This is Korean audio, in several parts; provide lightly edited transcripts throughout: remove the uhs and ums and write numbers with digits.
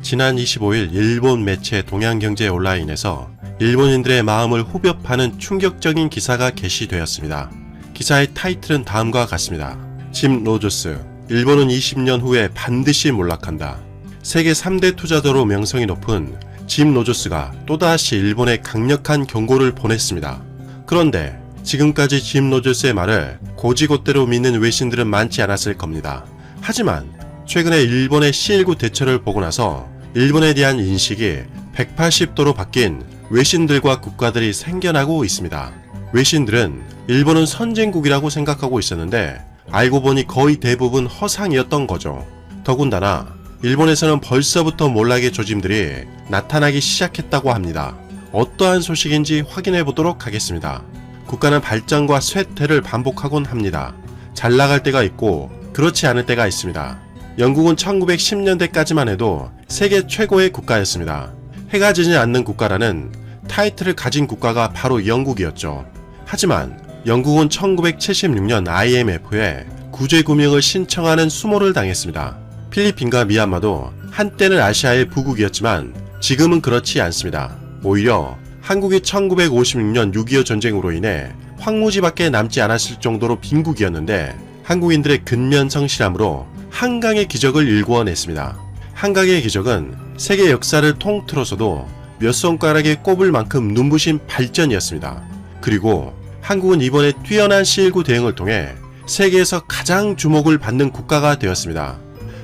지난 25일 일본 매체 동양경제 온라인에서 일본인들의 마음을 후벼파는 충격적인 기사가 게시되었습니다. 기사의 타이틀은 다음과 같습니다. 짐 로저스, 일본은 20년 후에 반드시 몰락한다. 세계 3대 투자자로 명성이 높은 짐 로저스가 또다시 일본에 강력한 경고를 보냈습니다. 그런데 지금까지 짐 로저스의 말을 고지곳대로 믿는 외신들은 많지 않았을 겁니다. 하지만 최근에 일본의 C19 대처를 보고 나서 일본에 대한 인식이 180도로 바뀐 외신들과 국가들이 생겨나고 있습니다. 외신들은 일본은 선진국이라고 생각하고 있었는데 알고 보니 거의 대부분 허상이었던 거죠. 더군다나 일본에서는 벌써부터 몰락의 조짐들이 나타나기 시작했다고 합니다. 어떠한 소식인지 확인해 보도록 하겠습니다. 국가는 발전과 쇠퇴를 반복하곤 합니다. 잘 나갈 때가 있고 그렇지 않을 때가 있습니다. 영국은 1910년대까지만 해도 세계 최고의 국가였습니다. 해가 지지 않는 국가라는 타이틀을 가진 국가가 바로 영국이었죠. 하지만 영국은 1976년 IMF에 구제금융을 신청하는 수모를 당했습니다. 필리핀과 미얀마도 한때는 아시아의 부국이었지만 지금은 그렇지 않습니다. 오히려 한국이 1956년 6.25 전쟁으로 인해 황무지밖에 남지 않았을 정도로 빈국이었는데 한국인들의 근면성실함으로 한강의 기적을 일궈냈습니다. 한강의 기적은 세계 역사를 통틀어서도 몇 손가락에 꼽을 만큼 눈부신 발전이었습니다. 그리고 한국은 이번에 뛰어난 C19 대응을 통해 세계에서 가장 주목을 받는 국가가 되었습니다.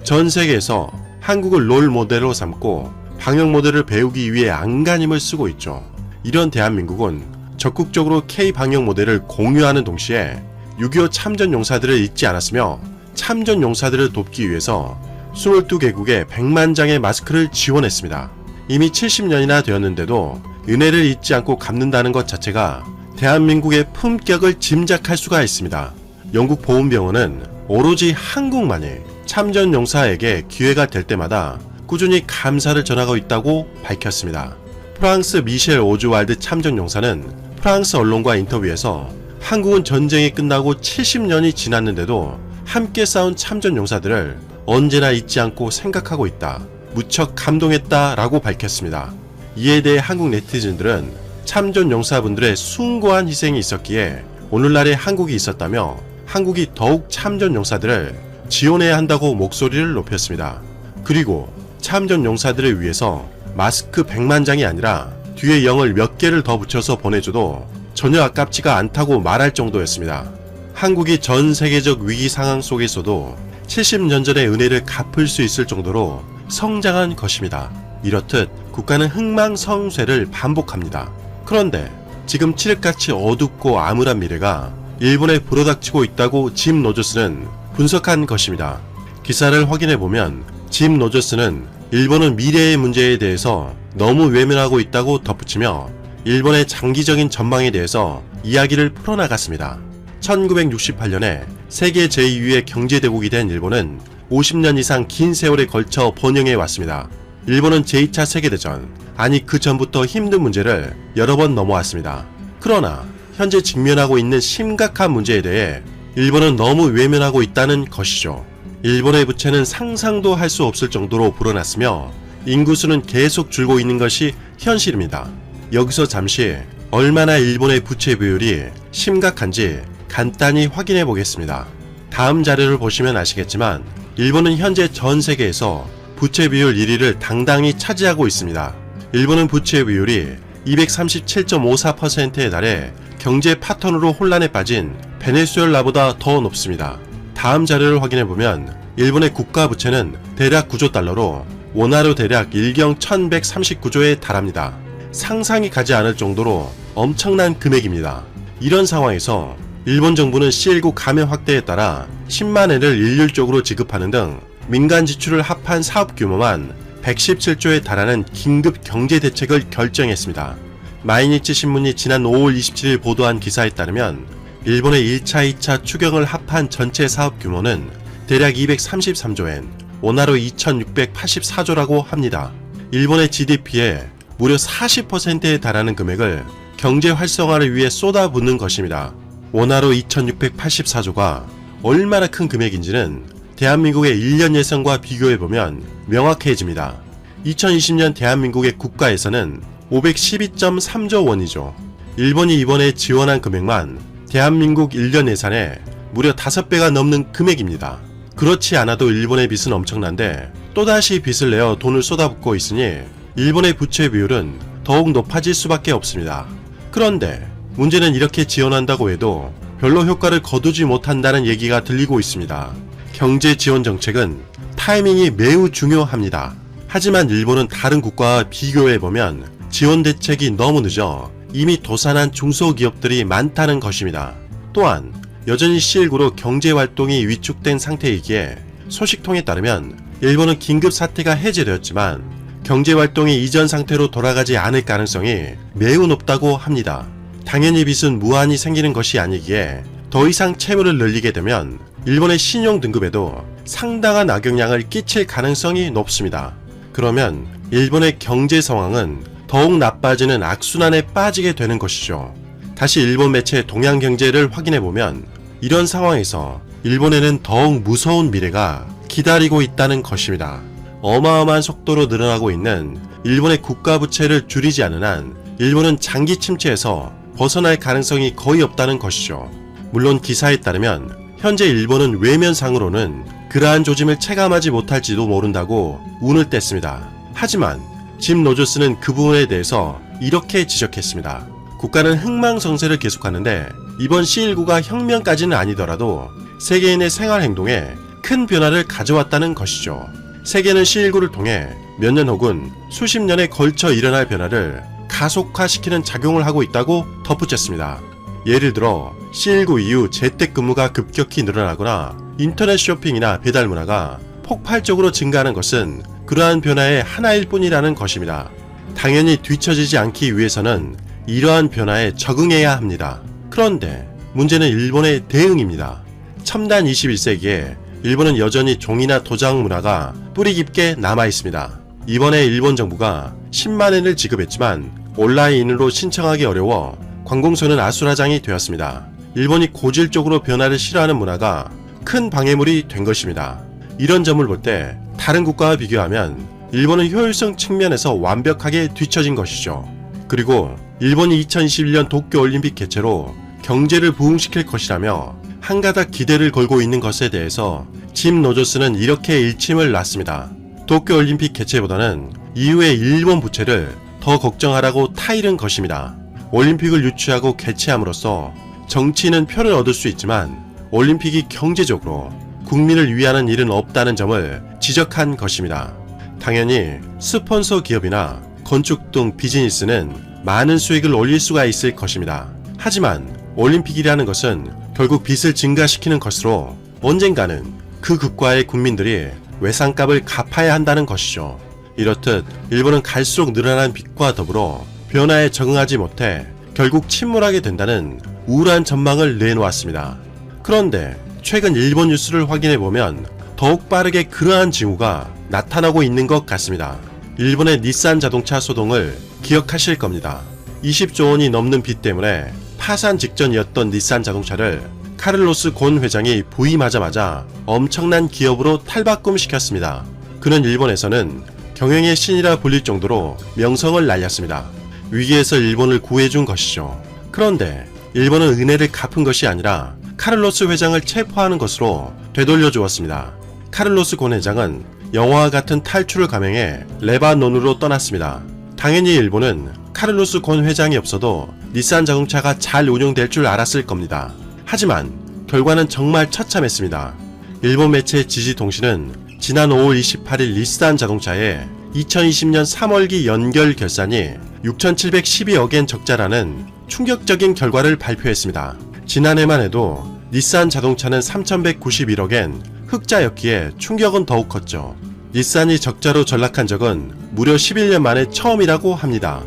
전 세계에서 한국을 롤 모델로 삼고 방역 모델을 배우기 위해 안간힘을 쓰고 있죠. 이런 대한민국은 적극적으로 K 방역 모델을 공유하는 동시에 6.25 참전 용사들을 잊지 않았으며 참전 용사들을 돕기 위해서 22개국에 100만 장의 마스크를 지원했습니다. 이미 70년이나 되었는데도 은혜를 잊지 않고 갚는다는 것 자체가 대한민국의 품격을 짐작할 수가 있습니다. 영국 보훈병원은 오로지 한국만이 참전 용사에게 기회가 될 때마다 꾸준히 감사를 전하고 있다고 밝혔습니다. 프랑스 미셸 오즈왈드 참전 용사는 프랑스 언론과 인터뷰에서 한국은 전쟁이 끝나고 70년이 지났는데도 함께 싸운 참전 용사들을 언제나 잊지 않고 생각하고 있다. 무척 감동했다 라고 밝혔습니다. 이에 대해 한국 네티즌들은 참전 용사분들의 숭고한 희생이 있었기에 오늘날의 한국이 있었다며 한국이 더욱 참전 용사들을 지원해야 한다고 목소리를 높였습니다. 그리고 참전 용사들을 위해서 마스크 100만 장이 아니라 뒤에 0을 몇 개를 더 붙여서 보내줘도 전혀 아깝지가 않다고 말할 정도였습니다. 한국이 전 세계적 위기 상황 속에서도 70년 전의 은혜를 갚을 수 있을 정도로 성장한 것입니다. 이렇듯 국가는 흥망성쇠를 반복합니다. 그런데 지금 칠흑같이 어둡고 암울한 미래가 일본에 불어닥치고 있다고 짐 로저스는 분석한 것입니다. 기사를 확인해보면 짐 로저스는 일본은 미래의 문제에 대해서 너무 외면하고 있다고 덧붙이며 일본의 장기적인 전망에 대해서 이야기를 풀어나갔습니다. 1968년에 세계 제2위의 경제대국이 된 일본은 50년 이상 긴 세월에 걸쳐 번영해 왔습니다. 일본은 제2차 세계대전, 아니 그 전부터 힘든 문제를 여러 번 넘어왔습니다. 그러나 현재 직면하고 있는 심각한 문제에 대해 일본은 너무 외면하고 있다는 것이죠. 일본의 부채는 상상도 할 수 없을 정도로 불어났으며 인구수는 계속 줄고 있는 것이 현실입니다. 여기서 잠시 얼마나 일본의 부채 비율이 심각한지 간단히 확인해 보겠습니다. 다음 자료를 보시면 아시겠지만 일본은 현재 전 세계에서 부채 비율 1위를 당당히 차지하고 있습니다. 일본은 부채 비율이 237.54%에 달해 경제 파턴으로 혼란에 빠진 베네수엘라보다 더 높습니다. 다음 자료를 확인해보면 일본의 국가 부채는 대략 9조 달러로 원화로 대략 1경 1139조에 달합니다. 상상이 가지 않을 정도로 엄청난 금액입니다. 이런 상황에서 일본 정부는 C19 감염 확대에 따라 10만 엔을 일률적으로 지급하는 등 민간 지출을 합한 사업 규모만 117조에 달하는 긴급 경제 대책을 결정했습니다. 마이니치 신문이 지난 5월 27일 보도한 기사에 따르면 일본의 1차, 2차 추경을 합한 전체 사업 규모는 대략 233조 엔, 원화로 2684조라고 합니다. 일본의 GDP의 무려 40%에 달하는 금액을 경제 활성화를 위해 쏟아붓는 것입니다. 원화로 2684조가 얼마나 큰 금액인지는 대한민국의 1년 예산과 비교해보면 명확해집니다. 2020년 대한민국의 국가예산은 512.3조 원이죠. 일본이 이번에 지원한 금액만 대한민국 1년 예산의 무려 5배가 넘는 금액입니다. 그렇지 않아도 일본의 빚은 엄청난데 또다시 빚을 내어 돈을 쏟아붓고 있으니 일본의 부채 비율은 더욱 높아질 수밖에 없습니다. 그런데 문제는 이렇게 지원한다고 해도 별로 효과를 거두지 못한다는 얘기가 들리고 있습니다. 경제 지원 정책은 타이밍이 매우 중요합니다. 하지만 일본은 다른 국가와 비교해보면 지원 대책이 너무 늦어 이미 도산한 중소기업들이 많다는 것입니다. 또한 여전히 C19로 경제활동이 위축된 상태이기에 소식통에 따르면 일본은 긴급 사태가 해제되었지만 경제활동이 이전 상태로 돌아가지 않을 가능성이 매우 높다고 합니다. 당연히 빚은 무한히 생기는 것이 아니기에 더 이상 채무를 늘리게 되면 일본의 신용 등급에도 상당한 악영향을 끼칠 가능성이 높습니다. 그러면 일본의 경제 상황은 더욱 나빠지는 악순환에 빠지게 되는 것이죠. 다시 일본 매체 동양경제를 확인해보면 이런 상황에서 일본에는 더욱 무서운 미래가 기다리고 있다는 것입니다. 어마어마한 속도로 늘어나고 있는 일본의 국가 부채를 줄이지 않은 한 일본은 장기 침체에서 벗어날 가능성이 거의 없다는 것이죠. 물론 기사에 따르면 현재 일본은 외면상으로는 그러한 조짐을 체감하지 못할지도 모른다고 운을 뗐습니다. 하지만 짐 로저스는 그 부분에 대해서 이렇게 지적했습니다. 국가는 흥망성쇠를 계속하는데 이번 C19가 혁명까지는 아니더라도 세계인의 생활 행동에 큰 변화를 가져왔다는 것이죠. 세계는 C19를 통해 몇 년 혹은 수십 년에 걸쳐 일어날 변화를 가속화시키는 작용을 하고 있다고 덧붙였습니다. 예를 들어 C19 이후 재택근무가 급격히 늘어나거나 인터넷 쇼핑이나 배달 문화가 폭발적으로 증가하는 것은 그러한 변화의 하나일 뿐이라는 것입니다. 당연히 뒤처지지 않기 위해서는 이러한 변화에 적응해야 합니다. 그런데 문제는 일본의 대응입니다. 첨단 21세기에 일본은 여전히 종이나 도장 문화가 뿌리 깊게 남아 있습니다. 이번에 일본 정부가 10만 엔을 지급했지만 온라인으로 신청하기 어려워 관공서는 아수라장이 되었습니다. 일본이 고질적으로 변화를 싫어하는 문화가 큰 방해물이 된 것입니다. 이런 점을 볼 때 다른 국가와 비교하면 일본은 효율성 측면에서 완벽하게 뒤처진 것이죠. 그리고 일본이 2021년 도쿄올림픽 개최로 경제를 부흥시킬 것이라며 한가닥 기대를 걸고 있는 것에 대해서 짐 로저스는 이렇게 일침을 놨습니다. 도쿄올림픽 개최보다는 이후의 일본 부채를 더 걱정하라고 타이른 것입니다. 올림픽을 유치하고 개최함으로써 정치인은 표를 얻을 수 있지만 올림픽이 경제적으로 국민을 위하는 일은 없다는 점을 지적한 것입니다. 당연히 스폰서 기업이나 건축 등 비즈니스는 많은 수익을 올릴 수가 있을 것입니다. 하지만 올림픽이라는 것은 결국 빚을 증가시키는 것으로 언젠가는 그 국가의 국민들이 외상값을 갚아야 한다는 것이죠. 이렇듯 일본은 갈수록 늘어난 빚과 더불어 변화에 적응하지 못해 결국 침몰하게 된다는 우울한 전망을 내놓았습니다. 그런데 최근 일본 뉴스를 확인해보면 더욱 빠르게 그러한 징후가 나타나고 있는 것 같습니다. 일본의 닛산 자동차 소동을 기억하실 겁니다. 20조 원이 넘는 빚 때문에 파산 직전이었던 닛산 자동차를 카를로스 곤 회장이 부임하자마자 엄청난 기업으로 탈바꿈시켰습니다. 그는 일본에서는 경영의 신이라 불릴 정도로 명성을 날렸습니다. 위기에서 일본을 구해준 것이죠. 그런데 일본은 은혜를 갚은 것이 아니라 카를로스 회장을 체포하는 것으로 되돌려 주었습니다. 카를로스 곤 회장은 영화와 같은 탈출을 감행해 레바논으로 떠났습니다. 당연히 일본은 카를로스 곤 회장이 없어도 닛산 자동차가 잘 운영될 줄 알았을 겁니다. 하지만 결과는 정말 처참했습니다. 일본 매체 지지통신은 지난 5월 28일 닛산 자동차의 2020년 3월기 연결 결산이 6,712억엔 적자라는 충격적인 결과를 발표했습니다. 지난해만 해도 닛산 자동차는 3,191억엔 흑자였기에 충격은 더욱 컸죠. 닛산이 적자로 전락한 적은 무려 11년 만에 처음이라고 합니다.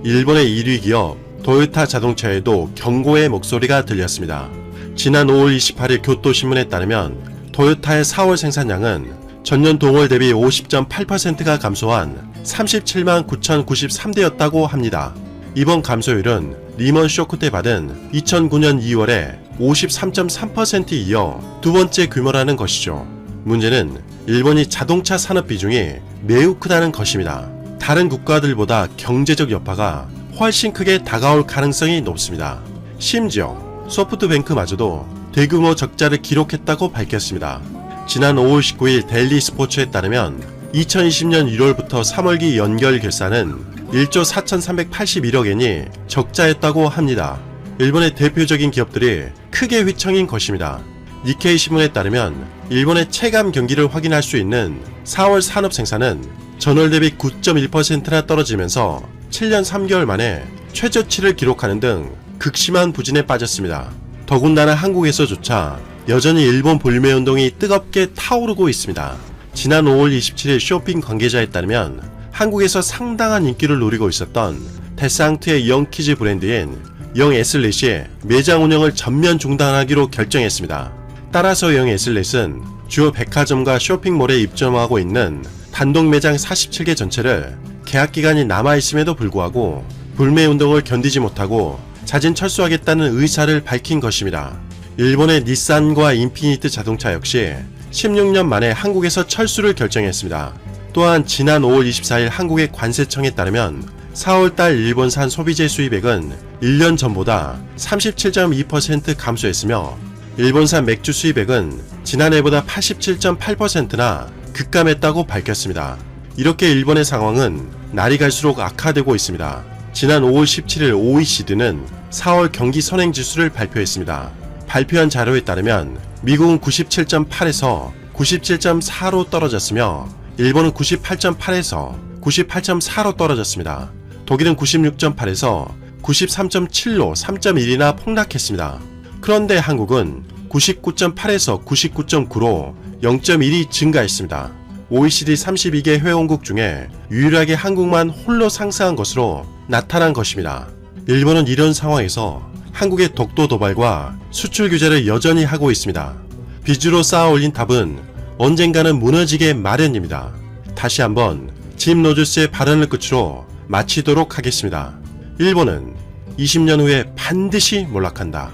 일본의 1위 기업 도요타 자동차에도 경고의 목소리가 들렸습니다. 지난 5월 28일 교토신문에 따르면 도요타의 4월 생산량은 전년 동월 대비 50.8%가 감소한 379만 9,093대였다고 합니다. 이번 감소율은 리먼 쇼크 때 받은 2009년 2월에 53.3%에 이어 두 번째 규모라는 것이죠. 문제는 일본이 자동차 산업 비중이 매우 크다는 것입니다. 다른 국가들보다 경제적 여파가 훨씬 크게 다가올 가능성이 높습니다. 심지어 소프트뱅크마저도 대규모 적자를 기록했다고 밝혔습니다. 지난 5월 19일 데일리 스포츠에 따르면 2020년 1월부터 3월기 연결 결산은 1조 4,381억엔이 적자였다고 합니다. 일본의 대표적인 기업들이 크게 휘청인 것입니다. 니케이 신문에 따르면 일본의 체감 경기를 확인할 수 있는 4월 산업 생산은 전월 대비 9.1%나 떨어지면서 7년 3개월 만에 최저치를 기록하는 등 극심한 부진에 빠졌습니다. 더군다나 한국에서조차 여전히 일본 불매운동이 뜨겁게 타오르고 있습니다. 지난 5월 27일 쇼핑 관계자에 따르면 한국에서 상당한 인기를 누리고 있었던 데상트의 영키즈 브랜드인 영에슬릿이 매장 운영을 전면 중단하기로 결정했습니다. 따라서 영에슬릿은 주요 백화점과 쇼핑몰에 입점하고 있는 단독 매장 47개 전체를 계약 기간이 남아있음에도 불구하고 불매운동을 견디지 못하고 자진 철수하겠다는 의사를 밝힌 것입니다. 일본의 닛산과 인피니트 자동차 역시 16년 만에 한국에서 철수를 결정했습니다. 또한 지난 5월 24일 한국의 관세청에 따르면 4월달 일본산 소비재 수입액은 1년 전보다 37.2% 감소했으며 일본산 맥주 수입액은 지난해보다 87.8%나 급감했다고 밝혔습니다. 이렇게 일본의 상황은 날이 갈수록 악화되고 있습니다. 지난 5월 17일 OECD는 4월 경기 선행지수를 발표했습니다. 발표한 자료에 따르면 미국은 97.8에서 97.4로 떨어졌으며 일본은 98.8에서 98.4로 떨어졌습니다. 독일은 96.8에서 93.7로 3.1이나 폭락했습니다. 그런데 한국은 99.8에서 99.9로 0.1이 증가했습니다. OECD 32개 회원국 중에 유일하게 한국만 홀로 상승한 것으로 나타난 것입니다. 일본은 이런 상황에서 한국의 독도 도발과 수출 규제를 여전히 하고 있습니다. 빚으로 쌓아 올린 답은 언젠가는 무너지게 마련입니다. 다시 한번 짐 로저스의 발언을 끝으로 마치도록 하겠습니다. 일본은 20년 후에 반드시 몰락한다.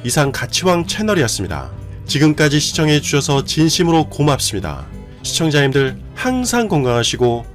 이상 가치왕 채널이었습니다. 지금까지 시청해주셔서 진심으로 고맙습니다. 시청자님들 항상 건강하시고